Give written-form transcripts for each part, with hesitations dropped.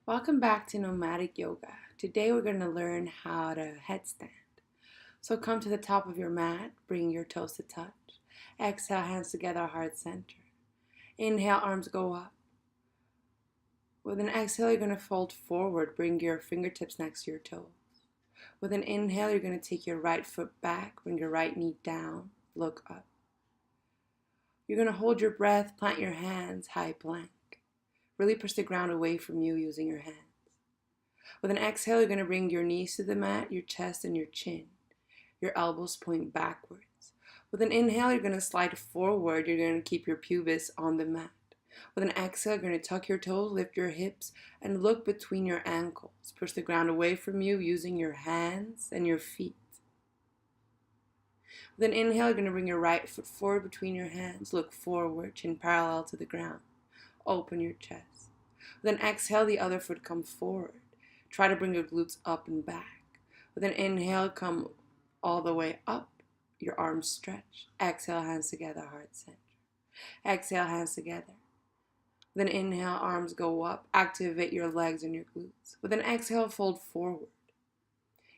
Welcome back to Nomadic Yoga. Today we're going to learn how to headstand. So come to the top of your mat, bring your toes to touch. Exhale, hands together, heart center. Inhale, arms go up. With an exhale, you're going to fold forward, bring your fingertips next to your toes. With an inhale, you're going to take your right foot back, bring your right knee down, look up. You're going to hold your breath, plant your hands, high plank. Really push the ground away from you using your hands. With an exhale, you're going to bring your knees to the mat, your chest and your chin. Your elbows point backwards. With an inhale, you're going to slide forward. You're going to keep your pubis on the mat. With an exhale, you're going to tuck your toes, lift your hips, and look between your ankles. Push the ground away from you using your hands and your feet. With an inhale, you're going to bring your right foot forward between your hands. Look forward, chin parallel to the ground. Open your chest. With an exhale, the other foot comes forward. Try to bring your glutes up and back. With an inhale, come all the way up. Your arms stretch. Exhale, hands together, heart center. Exhale, hands together. With an inhale, arms go up. Activate your legs and your glutes. With an exhale, fold forward.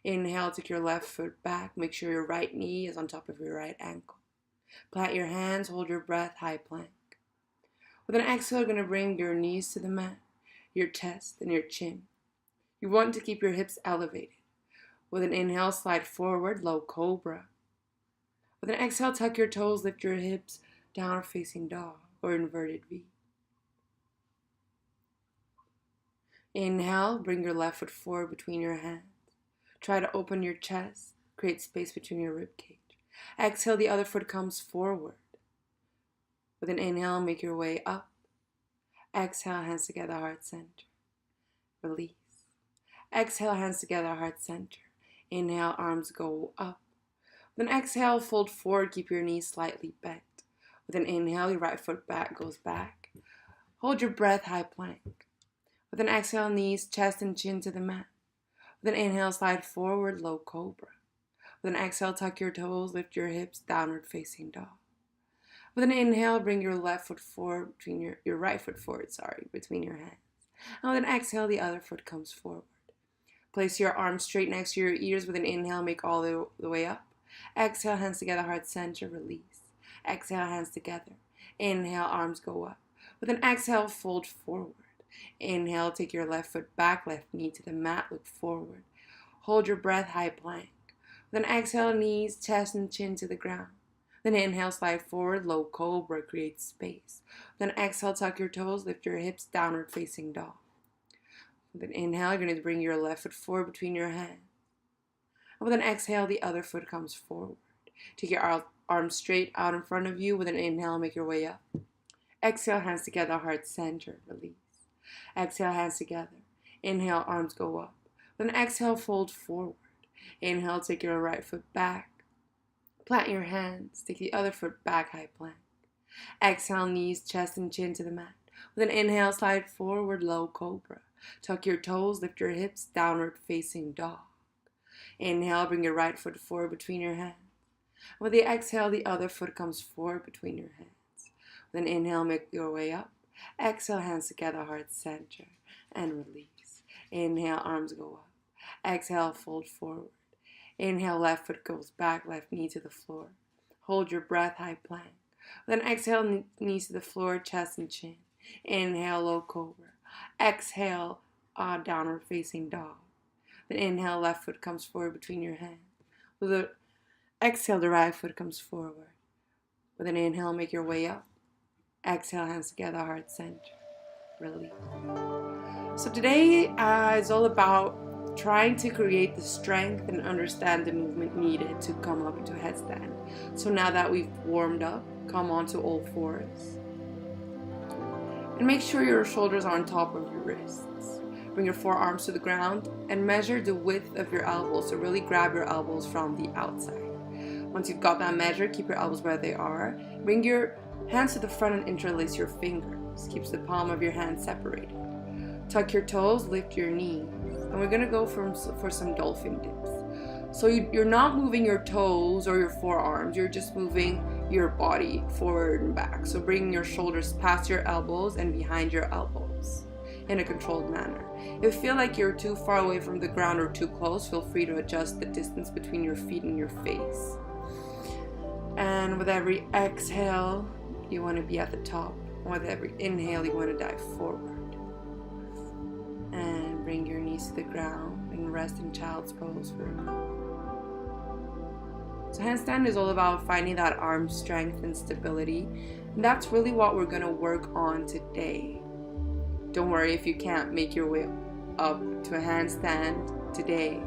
Inhale, take your left foot back. Make sure your right knee is on top of your right ankle. Plant your hands, hold your breath, high plank. With an exhale, you're going to bring your knees to the mat, your chest and your chin. You want to keep your hips elevated. With an inhale, slide forward, low cobra. With an exhale, tuck your toes, lift your hips, downward facing dog or inverted V. Inhale, bring your left foot forward between your hands. Try to open your chest, create space between your rib cage. Exhale, the other foot comes forward. With an inhale, make your way up. Exhale, hands together, heart center. Release. Exhale, hands together, heart center. Inhale, arms go up. With an exhale, fold forward, keep your knees slightly bent. With an inhale, your right foot back goes back. Hold your breath, high plank. With an exhale, knees, chest, and chin to the mat. With an inhale, slide forward, low cobra. With an exhale, tuck your toes, lift your hips, downward facing dog. With an inhale, bring your left foot forward, between your right foot forward, between your hands. And with an exhale, the other foot comes forward. Place your arms straight next to your ears. With an inhale, make all the way up. Exhale, hands together, heart center, release. Exhale, hands together. Inhale, arms go up. With an exhale, fold forward. Inhale, take your left foot back, left knee to the mat, look forward. Hold your breath, high plank. With an exhale, knees, chest, and chin to the ground. Then inhale, slide forward, low cobra, create space. Then exhale, tuck your toes, lift your hips, downward facing dog. With an inhale, you're going to bring your left foot forward between your hands. And with an exhale, the other foot comes forward. Take your arms straight out in front of you. With an inhale, make your way up. Exhale, hands together, heart center, release. Exhale, hands together. Inhale, arms go up. With an exhale, fold forward. Inhale, take your right foot back. Plant your hands. Take the other foot back, high plank. Exhale, knees, chest, and chin to the mat. With an inhale, slide forward, low cobra. Tuck your toes, lift your hips, downward facing dog. Inhale, bring your right foot forward between your hands. With the exhale, the other foot comes forward between your hands. With an inhale, make your way up. Exhale, hands together, heart center, and release. Inhale, arms go up. Exhale, fold forward. Inhale, left foot goes back, left knee to the floor. Hold your breath, high plank. Then exhale, knees to the floor, chest and chin. Inhale, low cobra. Exhale, downward facing dog. Then inhale, left foot comes forward between your hands. With an exhale, the right foot comes forward. With an inhale, make your way up. Exhale, hands together, heart center. Release. So today is all about trying to create the strength and understand the movement needed to come up into a headstand. So now that we've warmed up, come onto all fours. And make sure your shoulders are on top of your wrists. Bring your forearms to the ground and measure the width of your elbows. So really grab your elbows from the outside. Once you've got that measure, keep your elbows where they are. Bring your hands to the front and interlace your fingers. Keeps the palm of your hand separated. Tuck your toes, lift your knees. And we're going to go for some dolphin dips. So you're not moving your toes or your forearms, you're just moving your body forward and back. So bring your shoulders past your elbows and behind your elbows. in a controlled manner. If you feel like you're too far away from the ground or too close, feel free to adjust the distance between your feet and your face. And with every exhale, you want to be at the top. And with every inhale, you want to dive forward. And bring your knees to the ground and rest in child's pose for a moment. So handstand is all about finding that arm strength and stability. And that's really what we're going to work on today. Don't worry if you can't make your way up to a handstand today.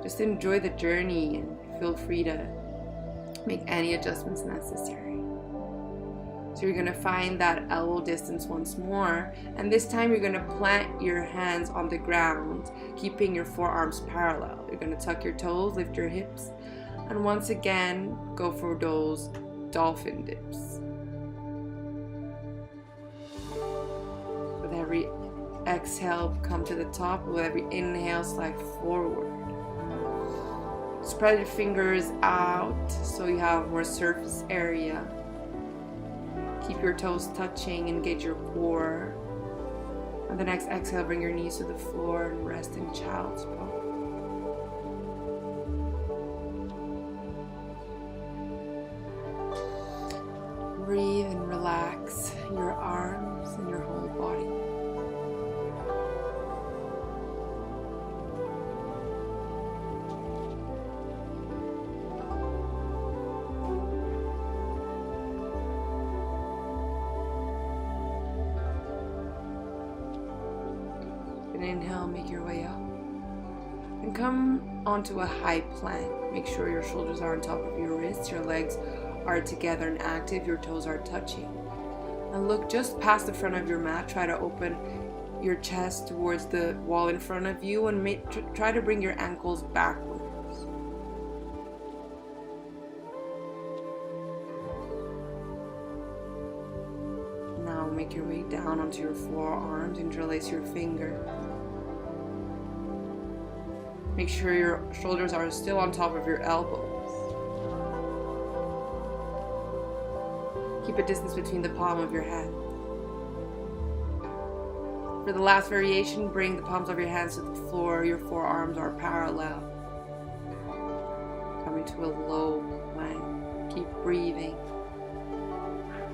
Just enjoy the journey and feel free to make any adjustments necessary. So you're going to find that elbow distance once more, and this time you're going to plant your hands on the ground, keeping your forearms parallel. You're going to tuck your toes, lift your hips, and once again go for those dolphin dips. With every exhale, come to the top. With every inhale, slide forward. Spread your fingers out so you have more surface area. Keep your toes touching, engage your core. On the next exhale, bring your knees to the floor and rest in child's pose. Breathe and relax your arms and your whole body. And inhale, make your way up. And come onto a high plank. Make sure your shoulders are on top of your wrists, your legs are together and active, your toes are touching. And look just past the front of your mat. Try to open your chest towards the wall in front of you and try to bring your ankles backwards. Now make your way down onto your forearms, interlace your fingers. Make sure your shoulders are still on top of your elbows. Keep a distance between the palm of your hand. For the last variation, bring the palms of your hands to the floor. Your forearms are parallel. Coming to a low plank. Keep breathing.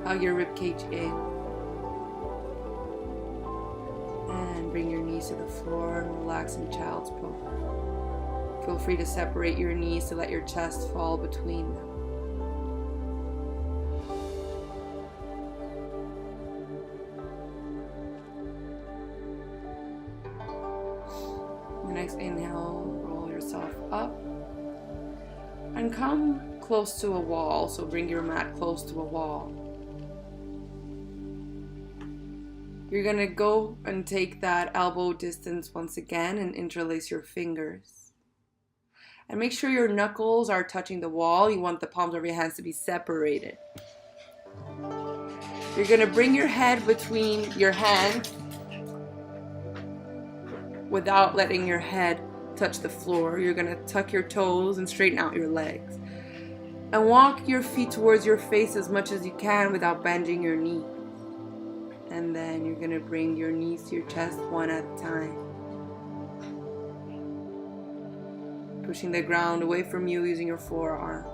Hug your ribcage in. And bring your knees to the floor and relax in child's pose. Feel free to separate your knees to let your chest fall between them. Next inhale, roll yourself up and come close to a wall. So bring your mat close to a wall. You're going to go and take that elbow distance once again and interlace your fingers. And make sure your knuckles are touching the wall. You want the palms of your hands to be separated. You're going to bring your head between your hands without letting your head touch the floor. You're going to tuck your toes and straighten out your legs. And walk your feet towards your face as much as you can without bending your knees. And then you're going to bring your knees to your chest one at a time. Pushing the ground away from you using your forearm.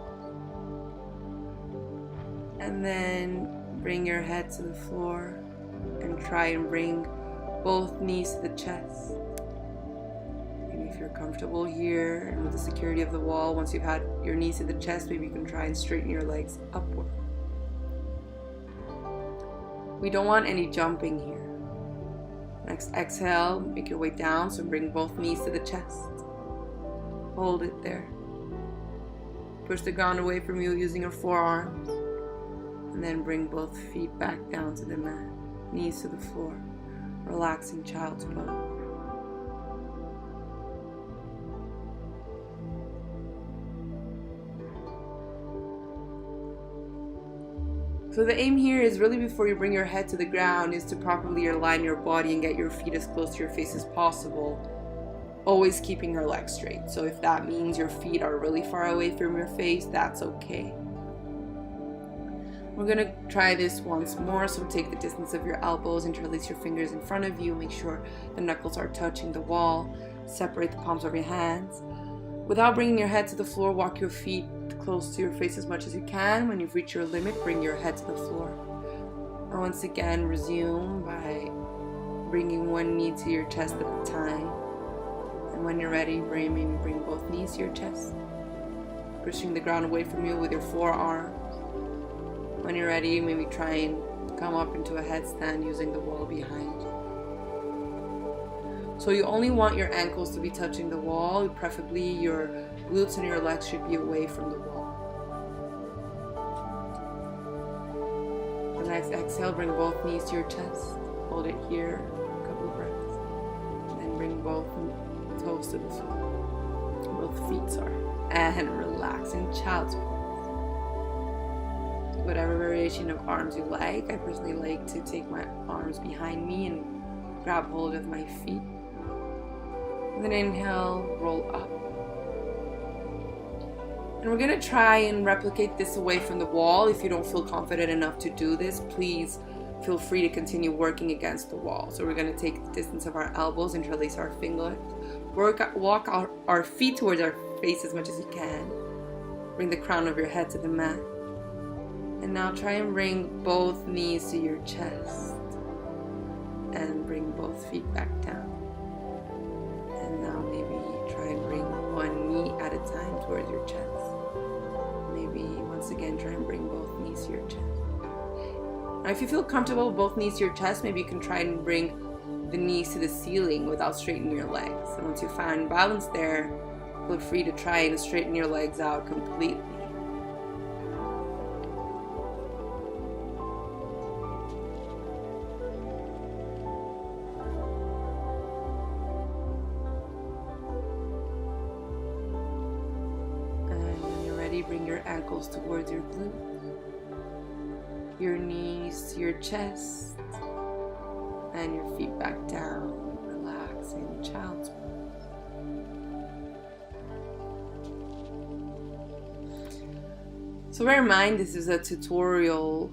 And then bring your head to the floor and try and bring both knees to the chest. If you're comfortable here and with the security of the wall, once you've had your knees to the chest, maybe you can try and straighten your legs upward. We don't want any jumping here. Next exhale, make your way down, so bring both knees to the chest. Hold it there. Push the ground away from you using your forearms. And then bring both feet back down to the mat. Knees to the floor. Relaxing child's pose. So the aim here is really before you bring your head to the ground is to properly align your body and get your feet as close to your face as possible. Always keeping your legs straight. So if that means your feet are really far away from your face, that's okay. We're going to try this once more. So take the distance of your elbows, interlace your fingers in front of you. Make sure the knuckles are touching the wall. Separate the palms of your hands. Without bringing your head to the floor, walk your feet close to your face as much as you can. When you've reached your limit, bring your head to the floor. And once again, resume by bringing one knee to your chest at a time. And when you're ready, maybe bring both knees to your chest. Pushing the ground away from you with your forearms. When you're ready, maybe try and come up into a headstand using the wall behind you. So you only want your ankles to be touching the wall. Preferably your glutes and your legs should be away from the wall. The next exhale, bring both knees to your chest. Hold it here, a couple of breaths. Then bring both toes to the floor. Both feet, sorry. And relax in child's pose. Whatever variation of arms you like. I personally like to take my arms behind me and grab hold of my feet. And then inhale, roll up. And we're going to try and replicate this away from the wall. If you don't feel confident enough to do this, please feel free to continue working against the wall. So we're going to take the distance of our elbows, interlace our fingers, walk our feet towards our face as much as you can. Bring the crown of your head to the mat. And now try and bring both knees to your chest. And bring both feet back down. And now maybe try and bring one knee at a time towards your chest. Maybe once again try and bring both knees to your chest. Now if you feel comfortable with both knees to your chest, maybe you can try and bring the knees to the ceiling without straightening your legs. And once you find balance there, feel free to try and straighten your legs out completely. Bring your ankles towards your glutes, your knees to your chest, and your feet back down. Relax in child's pose. So bear in mind, this is a tutorial.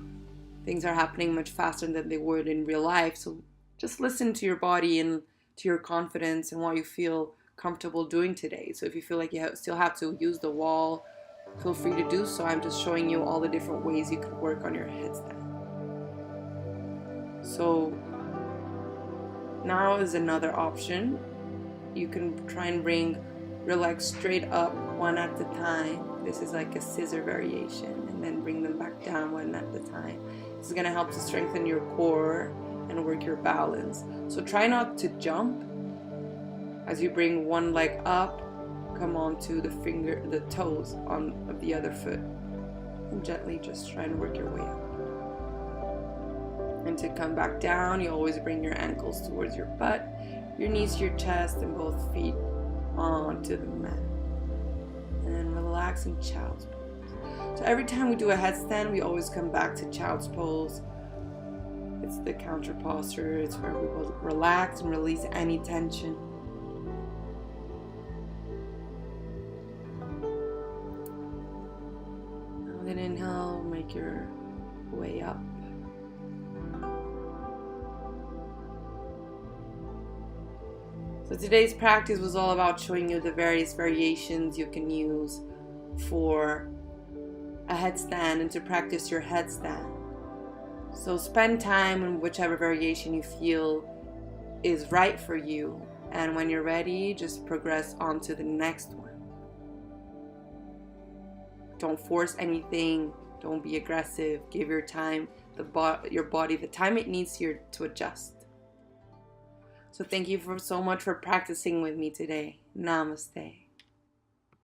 Things are happening much faster than they would in real life. So just listen to your body and to your confidence and what you feel comfortable doing today. So if you feel like you still have to use the wall, feel free to do so. I'm just showing you all the different ways you could work on your headstand. So now is another option. You can try and bring your legs straight up one at a time. This is like a scissor variation, and then bring them back down one at a time. This is going to help to strengthen your core and work your balance. So try not to jump. As you bring one leg up, come onto the toes of the other foot, and gently just try and work your way up. And to come back down, you always bring your ankles towards your butt, your knees to your chest, and both feet onto the mat. And then relax in child's pose. So every time we do a headstand, we always come back to child's pose. It's the counter posture. It's where we will relax and release any tension. Then inhale, make your way up. So today's practice was all about showing you the various variations you can use for a headstand and to practice your headstand. So spend time in whichever variation you feel is right for you, and when you're ready, just progress on to the next one. Don't force anything. Don't be aggressive. Give your body the time it needs to adjust. So thank you so much for practicing with me today. Namaste.